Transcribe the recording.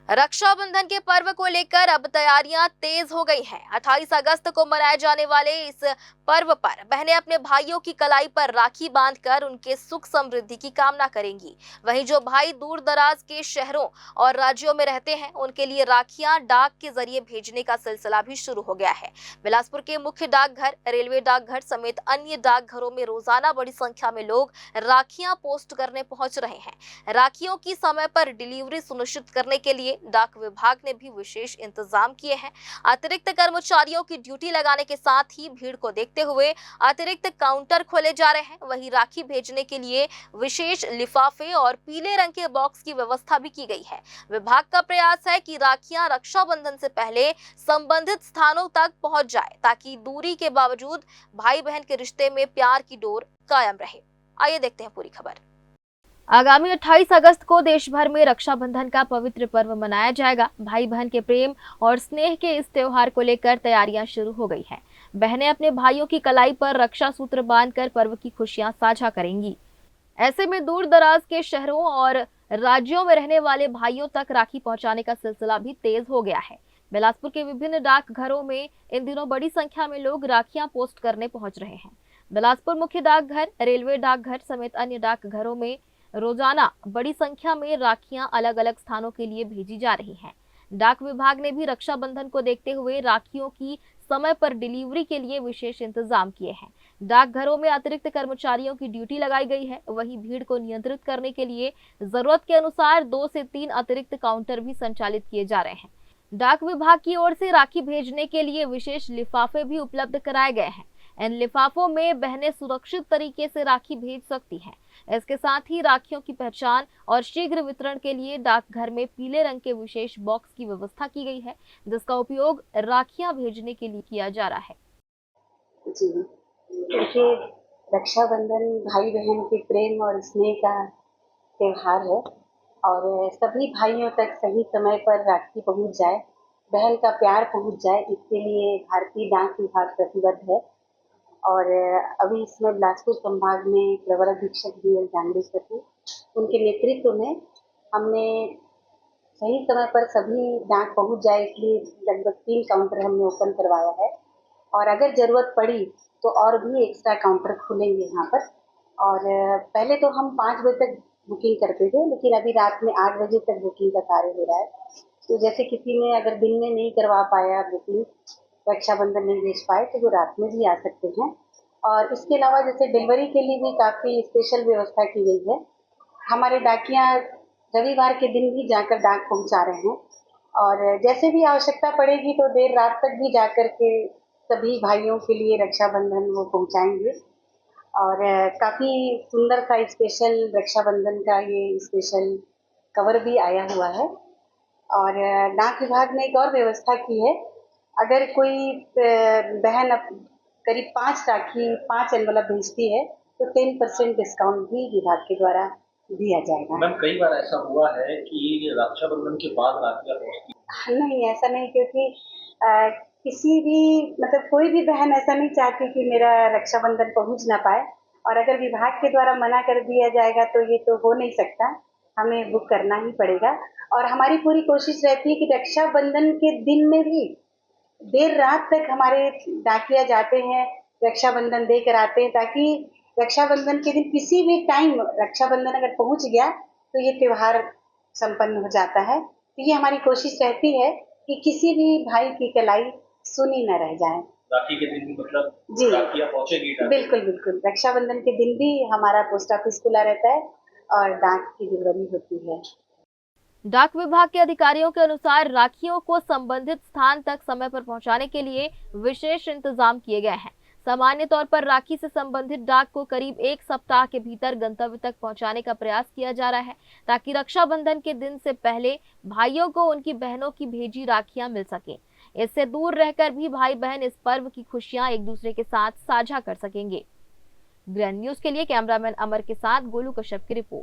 रक्षाबंधन के पर्व को लेकर अब तैयारियां तेज हो गई हैं। 28 अगस्त को मनाए जाने वाले इस पर्व पर बहनें अपने भाइयों की कलाई पर राखी बांधकर उनके सुख समृद्धि की कामना करेंगी। वहीं जो भाई दूर दराज के शहरों और राज्यों में रहते हैं, उनके लिए राखियां डाक के जरिए भेजने का सिलसिला भी शुरू हो गया है। बिलासपुर के मुख्य डाकघर, रेलवे डाकघर समेत अन्य डाकघरों में रोजाना बड़ी संख्या में लोग राखियां पोस्ट करने पहुंच रहे हैं। राखियों की समय पर डिलीवरी सुनिश्चित करने के लिए डाक विभाग ने भी विशेष इंतजाम किए हैं। अतिरिक्त कर्मचारियों की ड्यूटी लगाने के साथ ही भीड़ को देखते हुए अतिरिक्त काउंटर खोले जा रहे हैं। वहीं राखी भेजने के लिए विशेष लिफाफे और पीले रंग के बॉक्स की व्यवस्था भी की गई है। विभाग का प्रयास है कि राखियां रक्षाबंधन से पहले संबंधित स्थानों तक पहुंच जाए, ताकि दूरी के बावजूद भाई बहन के रिश्ते में प्यार की डोर कायम रहे। आइए देखते हैं पूरी खबर। आगामी 28 अगस्त को देश भर में रक्षाबंधन का पवित्र पर्व मनाया जाएगा। भाई बहन के प्रेम और स्नेह के इस त्योहार को लेकर तैयारियां शुरू हो गई हैं। बहनें अपने भाइयों की कलाई पर रक्षा सूत्र बांधकर पर्व की खुशियां साझा करेंगी। ऐसे में दूर दराज के शहरों और राज्यों में रहने वाले भाइयों तक राखी पहुंचाने का सिलसिला भी तेज हो गया है। बिलासपुर के विभिन्न डाकघरों में इन दिनों बड़ी संख्या में लोग राखियां पोस्ट करने पहुंच रहे हैं। बिलासपुर मुख्य डाकघर, रेलवे डाकघर समेत अन्य डाकघरों में रोजाना बड़ी संख्या में राखियां अलग अलग स्थानों के लिए भेजी जा रही हैं। डाक विभाग ने भी रक्षाबंधन को देखते हुए राखियों की समय पर डिलीवरी के लिए विशेष इंतजाम किए हैं। डाकघरों में अतिरिक्त कर्मचारियों की ड्यूटी लगाई गई है। वहीं भीड़ को नियंत्रित करने के लिए जरूरत के अनुसार 2 से 3 अतिरिक्त काउंटर भी संचालित किए जा रहे हैं। डाक विभाग की ओर से राखी भेजने के लिए विशेष लिफाफे भी उपलब्ध कराए गए हैं। इन लिफाफों में बहनें सुरक्षित तरीके से राखी भेज सकती हैं। इसके साथ ही राखियों की पहचान और शीघ्र वितरण के लिए डाकघर में पीले रंग के विशेष बॉक्स की व्यवस्था की गई है, जिसका उपयोग राखियां भेजने के लिए किया जा रहा है। जी, देखिए, रक्षाबंधन भाई बहन के प्रेम और स्नेह का त्योहार है और सभी भाइयों तक सही समय पर राखी पहुंच जाए, बहन का प्यार पहुंच जाए, इसके लिए भारतीय डाक विभाग प्रतिबद्ध है। और अभी इसमें बिलासपुर संभाग में प्रवर अधीक्षक DL जांडेश्वर थे, उनके नेतृत्व में हमने सही समय पर सभी डाक पहुंच जाए, इसलिए लगभग 3 काउंटर हमने ओपन करवाया है और अगर ज़रूरत पड़ी तो और भी एक्स्ट्रा काउंटर खुलेंगे यहाँ पर। और पहले तो हम 5 बजे तक बुकिंग करते थे, लेकिन अभी रात में 8 बजे तक बुकिंग का कार्य हो रहा है। तो जैसे किसी ने अगर दिन में नहीं करवा पाया बुकिंग, रक्षाबंधन नहीं भेज पाए, तो वो रात में भी आ सकते हैं। और इसके अलावा जैसे डिलीवरी के लिए भी काफ़ी स्पेशल व्यवस्था की गई है। हमारे डाकिया रविवार के दिन भी जाकर डाक पहुंचा रहे हैं और जैसे भी आवश्यकता पड़ेगी तो देर रात तक भी जाकर के सभी भाइयों के लिए रक्षाबंधन वो पहुंचाएंगे। और काफ़ी सुंदर सा स्पेशल रक्षाबंधन का ये स्पेशल कवर भी आया हुआ है। और डाक विभाग ने एक और व्यवस्था की है, अगर कोई बहन करीब 5 राखी 5 एनवलप भेजती है तो 10% डिस्काउंट भी विभाग के द्वारा दिया जाएगा। मैम, कई बार ऐसा हुआ है कि रक्षाबंधन के बाद राखियाँ पहुँचती। नहीं, ऐसा नहीं, क्योंकि किसी भी मतलब कोई भी बहन ऐसा नहीं चाहती कि मेरा रक्षाबंधन पहुंच ना पाए, और अगर विभाग के द्वारा मना कर दिया जाएगा तो ये तो हो नहीं सकता, हमें बुक करना ही पड़ेगा। और हमारी पूरी कोशिश रहती है कि रक्षाबंधन के दिन में भी देर रात तक हमारे डाकिया जाते हैं, रक्षाबंधन देकर आते हैं, ताकि रक्षाबंधन के दिन किसी भी टाइम रक्षाबंधन अगर पहुंच गया तो ये त्योहार संपन्न हो जाता है। तो ये हमारी कोशिश रहती है कि किसी भी भाई की कलाई सुनी न रह जाए। राखी के दिन मतलब जी, राखियाँ पहुंचेगी। बिल्कुल बिल्कुल, रक्षाबंधन के दिन भी हमारा पोस्ट ऑफिस खुला रहता है और डाक की डिलीवरी होती है। डाक विभाग के अधिकारियों के अनुसार राखियों को संबंधित स्थान तक समय पर पहुंचाने के लिए विशेष इंतजाम किए गए हैं। सामान्य तौर पर राखी से संबंधित डाक को करीब 1 सप्ताह के भीतर गंतव्य तक पहुंचाने का प्रयास किया जा रहा है, ताकि रक्षाबंधन के दिन से पहले भाइयों को उनकी बहनों की भेजी राखियां मिल सके। इससे दूर रहकर भी भाई बहन इस पर्व की खुशियां एक दूसरे के साथ साझा कर सकेंगे। ग्रैंड न्यूज के लिए कैमरामैन अमर के साथ गोलू कश्यप की रिपोर्ट।